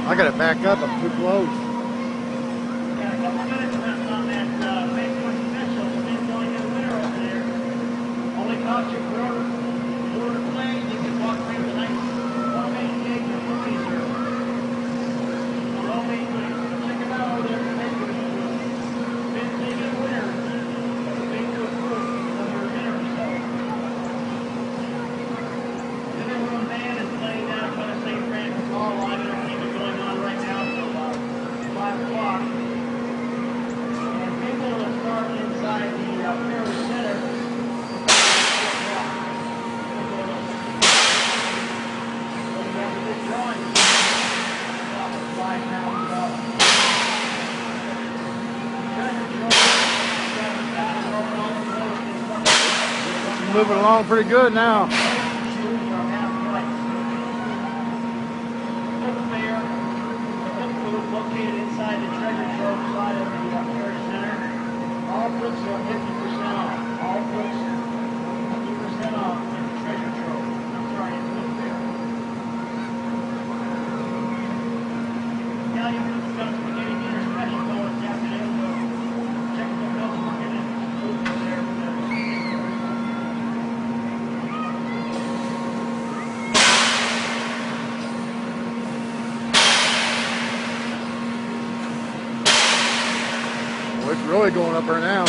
I got it back up. I'm too close. Got a couple minutes left on that Facebook special. Spin going to the winner over there. Only cost you quarter play. You can walk away with a nice homemade cake or cookies or homemade goodies. Check them out over there at Facebook. Spin taking a winner. Big to a group. Another minute or so. The number one band is playing down by the St. Francis Hall. I don't think it's going on right now until 5 o'clock. And people will start inside the Parish Center. Moving along pretty good now. Located inside the treasure trove side of the Parish Center. All books are 50% off. All books 50% off in the treasure trove. I'm sorry, it's not there. Now you've got a spaghetti dinner special going this afternoon, so check the bills working in food there for the Well, it's really going up there now.